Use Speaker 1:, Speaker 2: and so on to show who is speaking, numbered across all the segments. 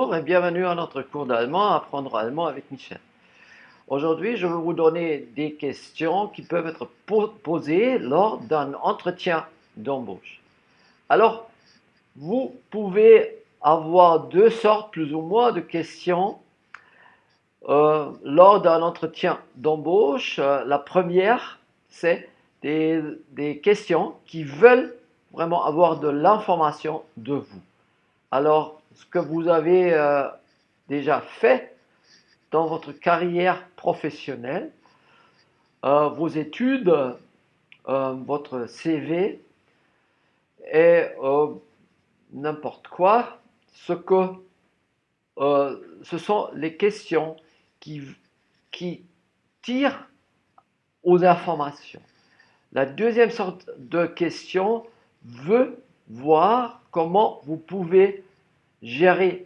Speaker 1: Bonjour et bienvenue à notre cours d'allemand, Apprendre allemand avec Michel. Aujourd'hui, je vais vous donner des questions qui peuvent être posées lors d'un entretien d'embauche. Alors, vous pouvez avoir deux sortes plus ou moins de questions lors d'un entretien d'embauche. La première, c'est des questions qui veulent vraiment avoir de l'information de vous. Alors, ce que vous avez déjà fait dans votre carrière professionnelle, vos études, votre CV et n'importe quoi, ce sont les questions qui, qui tirent aux informations. La deuxième sorte de question veut voir comment vous pouvez gérer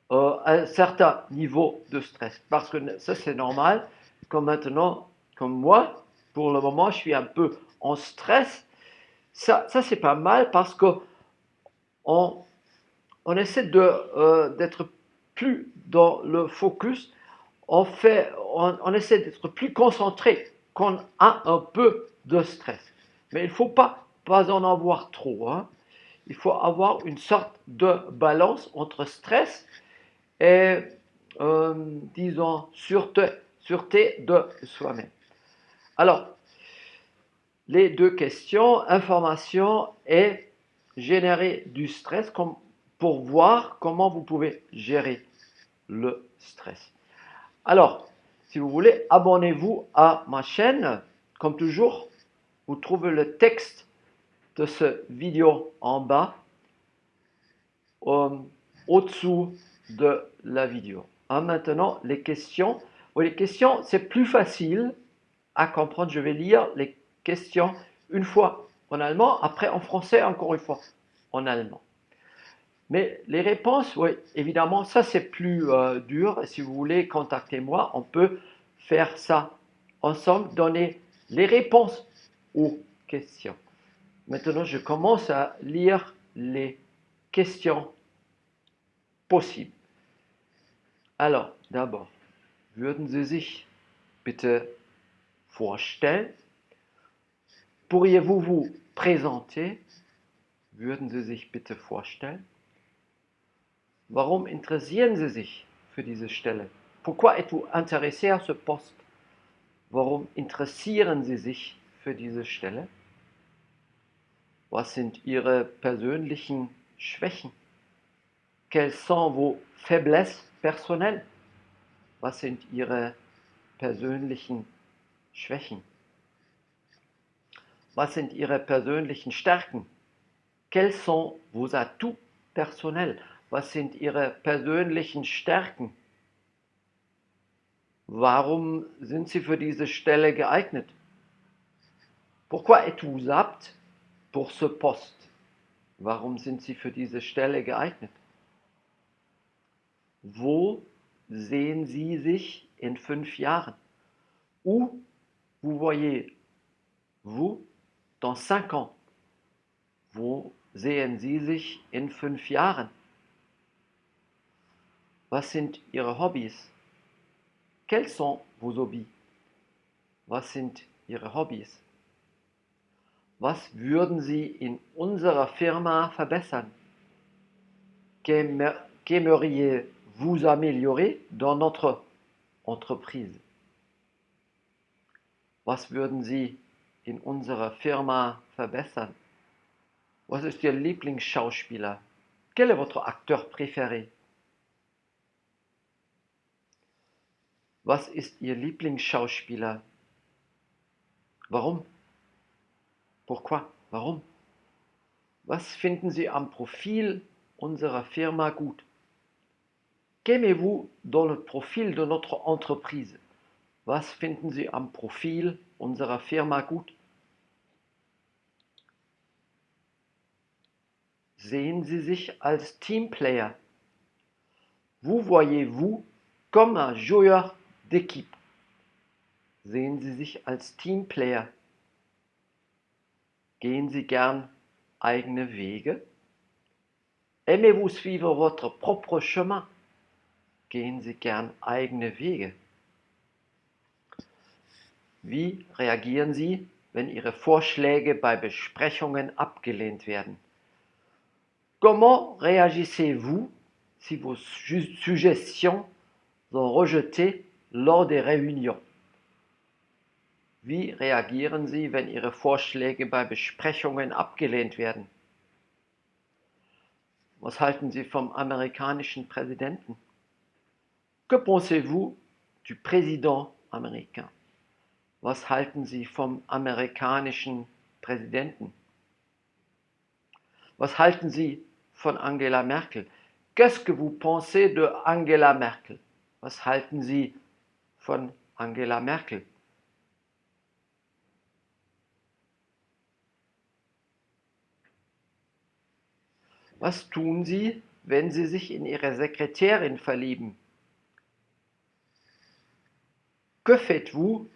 Speaker 1: un certain niveau de stress. Parce que ça, c'est normal. Comme maintenant, comme moi, pour le moment, je suis un peu en stress. Ça c'est pas mal parce qu'on on essaie d'être plus dans le focus. On essaie d'être plus concentré quand on a un peu de stress. Mais il ne faut pas en avoir trop. Hein. Il faut avoir une sorte de balance entre stress et, disons, sûreté de soi-même. Alors, les deux questions, information et générer du stress, pour voir comment vous pouvez gérer le stress. Alors, si vous voulez, abonnez-vous à ma chaîne. Comme toujours, vous trouvez le texte de cette vidéo en bas, au-dessous de la vidéo. Maintenant, les questions. Oui, les questions, c'est plus facile à comprendre. Je vais lire les questions une fois en allemand, après en français, encore une fois en allemand. Mais les réponses, oui, évidemment, ça c'est plus dur. Si vous voulez, contactez-moi. On peut faire ça ensemble, donner les réponses aux questions. Maintenant, je commence à lire les questions possibles. Alors, d'abord, würden Sie sich bitte vorstellen? Pourriez-vous vous présenter? Würden Sie sich bitte vorstellen? Warum interessieren Sie sich für diese Stelle? Pourquoi êtes-vous intéressé à ce poste? Warum interessieren Sie sich für diese Stelle? Was sind Ihre persönlichen Schwächen? Quelles sont vos faiblesses personnelles? Was sind Ihre persönlichen Schwächen? Was sind Ihre persönlichen Stärken? Quels sont vos atouts personnels? Was sind Ihre persönlichen Stärken? Warum sind Sie für diese Stelle geeignet? Pourquoi êtes-vous apte pour ce poste? Warum sind Sie für diese Stelle geeignet? Wo sehen Sie sich in 5 Jahren? Où vous voyez-vous dans 5 ans? Wo sehen Sie sich in 5 Jahren? Was sind Ihre Hobbys? Quels sont vos hobbies? Was sind Ihre Hobbys? Was würden Sie in unserer Firma verbessern? Qu'aimeriez-vous améliorer dans notre entreprise? Was würden Sie in unserer Firma verbessern? Was ist Ihr Lieblingsschauspieler? Quel est votre acteur préféré? Was ist Ihr Lieblingsschauspieler? Warum? Pourquoi? Warum? Was finden Sie am Profil unserer Firma gut? Qu'aimez-vous dans le profil de notre entreprise? Was finden Sie am Profil unserer Firma gut? Sehen Sie sich als Teamplayer? Vous voyez-vous comme un joueur d'équipe? Sehen Sie sich als Teamplayer? Gehen Sie gern eigene Wege? Aimez-vous suivre votre propre chemin? Gehen Sie gern eigene Wege? Wie reagieren Sie, wenn Ihre Vorschläge bei Besprechungen abgelehnt werden? Comment réagissez-vous si vos suggestions sont rejetées lors des réunions? Wie reagieren Sie, wenn Ihre Vorschläge bei Besprechungen abgelehnt werden? Was halten Sie vom amerikanischen Präsidenten? Que pensez-vous du président américain? Was halten Sie vom amerikanischen Präsidenten? Was halten Sie von Angela Merkel? Qu'est-ce que vous pensez de Angela Merkel? Was halten Sie von Angela Merkel? Was tun Sie, wenn Sie sich in Ihre Sekretärin verlieben? Que faites-vous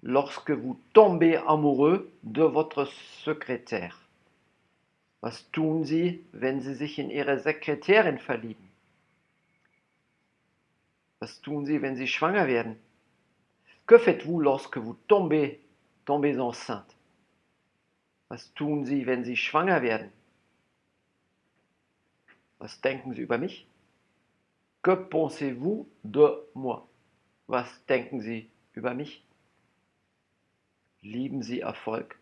Speaker 1: lorsque vous tombez amoureux de votre secrétaire? Was tun Sie, wenn Sie sich in Ihre Sekretärin verlieben? Was tun Sie, wenn Sie schwanger werden? Que faites-vous lorsque vous tombez enceinte? Was tun Sie, wenn Sie schwanger werden? Was denken Sie über mich? Que pensez-vous de moi? Was denken Sie über mich? Lieben Sie Erfolg?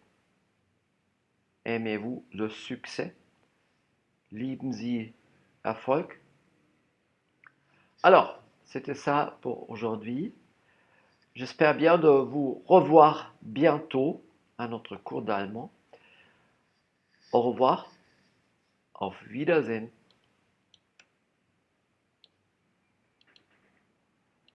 Speaker 1: Aimez-vous le succès? Lieben Sie Erfolg? Alors, c'était ça pour aujourd'hui. J'espère bien de vous revoir bientôt à notre cours d'allemand. Au revoir, auf Wiedersehen.